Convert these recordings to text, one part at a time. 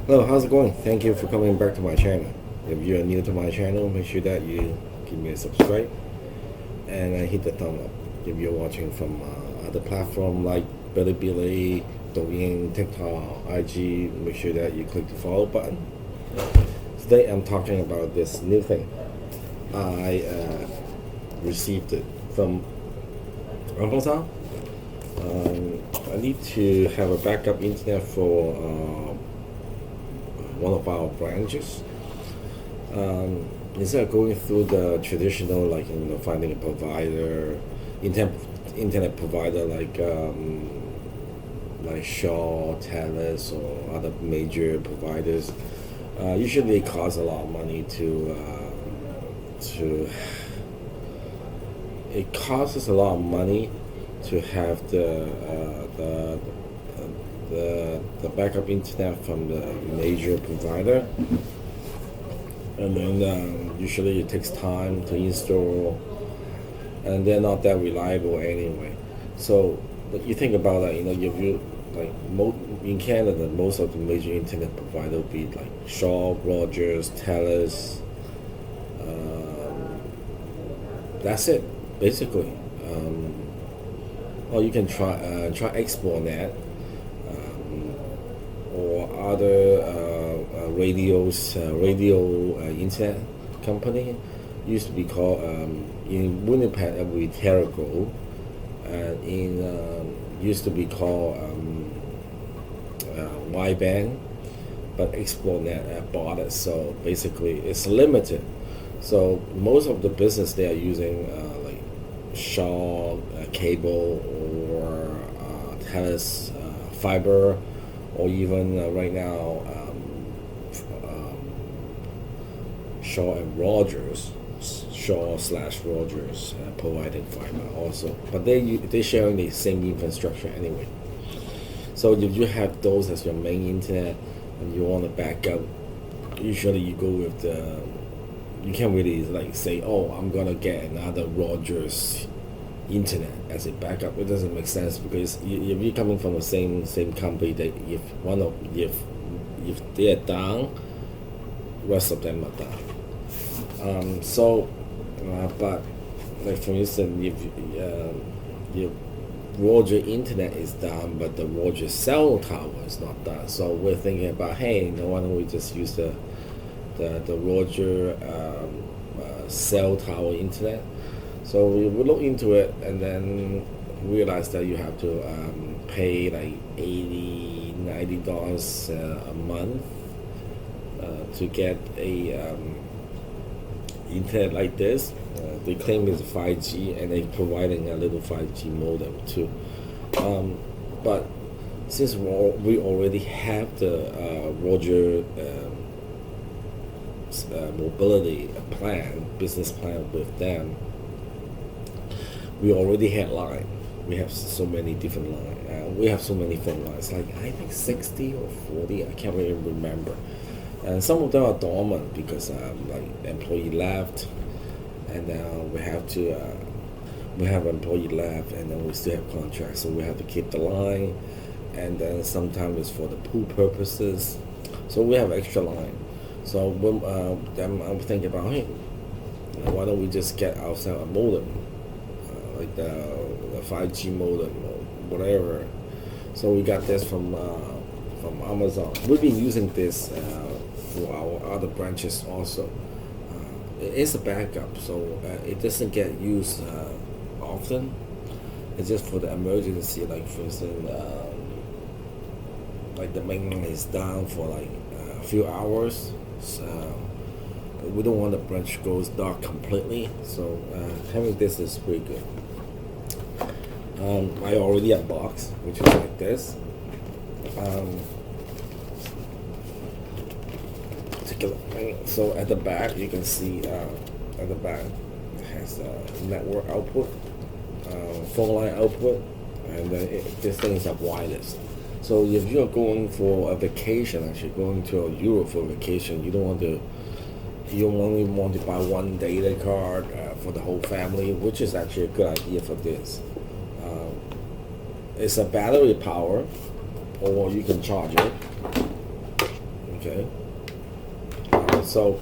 Hello, how's it going? Thank you for coming back to my channel. If you're new to my channel, make sure that you give me a subscribe and hit the thumb up. If you're watching from other platform like Bilibili, Douyin, TikTok, IG, make sure that you click the follow button. Today I'm talking about this new thing. I received it from Amazon. I need to have a backup internet for one of our branches. Instead of going through the traditional, like finding a provider, internet provider like Shaw, Telus, or other major providers, usually it costs a lot of money to. It costs us a lot of money to have the backup internet from the major provider, and then usually it takes time to install, and they're not that reliable anyway. So but you think about that, if you in Canada, most of the major internet provider will be like Shaw, Rogers, Telus. That's it, basically. Or you can try Exponet, or other radio internet company. Used to be called in Winnipeg it would be Terrago, and used to be called Y-band, but Exponet bought it, so basically it's limited. So most of the business they are using like Shaw cable, or Telus fiber, or even right now Shaw and Rogers, Shaw/Rogers providing fiber also, but they sharing the same infrastructure anyway. So if you have those as your main internet and you want to back up, usually you go with the. You can't really like say, oh, I'm gonna get another Rogers internet as a backup. It doesn't make sense, because if you're coming from the same company, that if they're down, rest of them are down. But like for instance, if Roger internet is down, but the Roger cell tower is not down, so we're thinking about, hey, why don't we just use the Roger cell tower internet. So we look into it, and then realize that you have to pay like $80-$90 a month to get a internet like this. They claim it's 5G, and they're providing a little 5G modem too. But since we already have the Roger mobility plan, business plan with them, we already had line. We have so many different lines. We have so many phone lines, like I think 60 or 40. I can't really remember. And some of them are dormant because like employee left, and we have employee left, and then we still have contracts, so we have to keep the line. And then sometimes it's for the pool purposes, so we have extra line. So when then I'm thinking about, hey, why don't we just get ourselves a modem, like the 5G modem or whatever. So we got this from Amazon. We've been using this for our other branches also. It's a backup, so it doesn't get used often. It's just for the emergency, like for instance, like the main line is down for like a few hours. So we don't want the branch goes dark completely. So having this is pretty good. I already unboxed, which is like this. Take a look. So at the back, you can see at the back it has network output, phone line output, and then this thing is a wireless. So if you're going for a vacation, actually going to Europe for a vacation, you only want to buy one data card for the whole family, which is actually a good idea for this. It's a battery power, or you can charge it. Okay. So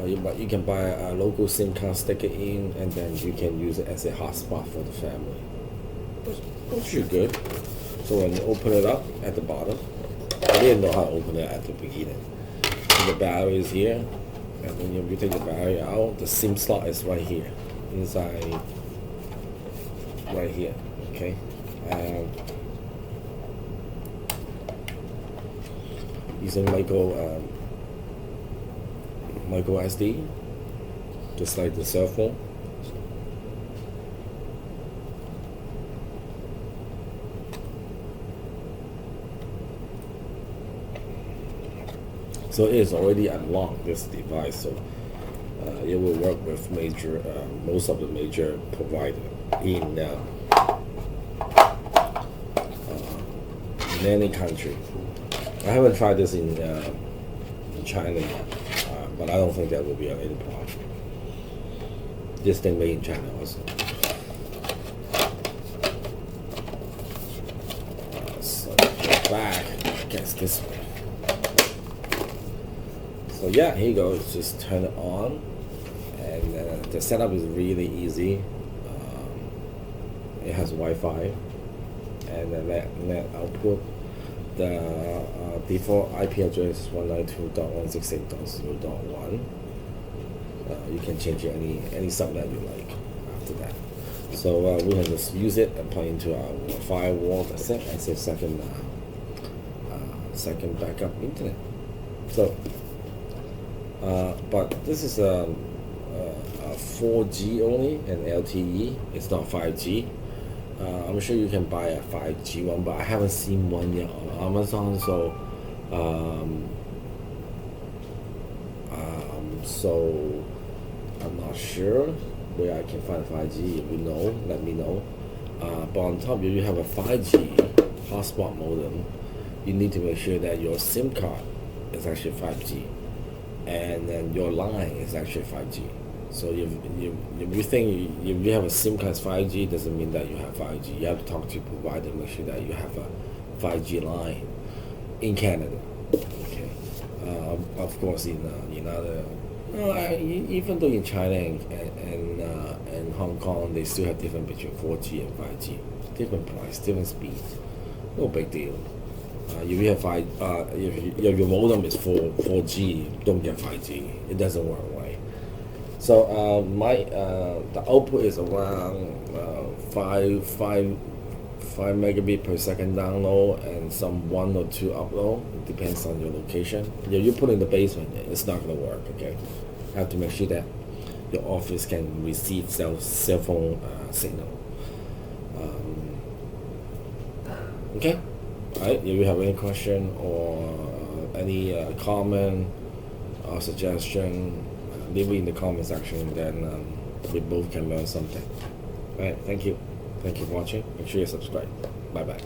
you can buy a local SIM card, stick it in, and then you can use it as a hotspot for the family. Which is good. So when you open it up at the bottom, I didn't know how to open it at the beginning. So the battery is here, and then you take the battery out, the SIM slot is right here, inside, right here. Okay. Using micro SD, just like the cell phone. So it is already unlocked, this device, so it will work with most of the major providers in any country. I haven't tried this in China yet, but I don't think that will be any problem. This thing made in China also. So back, I guess this way. So yeah, here you go. Just turn it on, and the setup is really easy. It has Wi-Fi, and the net output. The default IP address is 192.168.0.1. You can change any subnet you like after that. So we can just use it and plug into our firewall. That's it. That's a second backup internet. So, but this is a 4G only and LTE. It's not 5G. I'm sure you can buy a 5G one, but I haven't seen one yet on Amazon. So, so I'm not sure where I can find 5G. If you know, let me know. But on top, if you have a 5G hotspot modem, you need to make sure that your SIM card is actually 5G, and then your line is actually 5G. So if you think if you have a SIM card 5G, doesn't mean that you have 5G. You have to talk to your provider, make sure that you have a 5G line in Canada. Okay. Of course, in other, even though in China and Hong Kong, they still have difference between 4G and 5G. Different price, different speed. No big deal. If you have if your modem is 4G, don't get 5G. It doesn't work right. So the output is around 5 megabit per second download and some 1 or 2 upload. It depends on your location. If you put it in the basement, it's not gonna work. Okay, you have to make sure that your office can receive cell phone signal. Okay. Alright, if you have any question or any comment or suggestion, leave it in the comment section, then we both can learn something. Alright, thank you. Thank you for watching. Make sure you subscribe. Bye bye.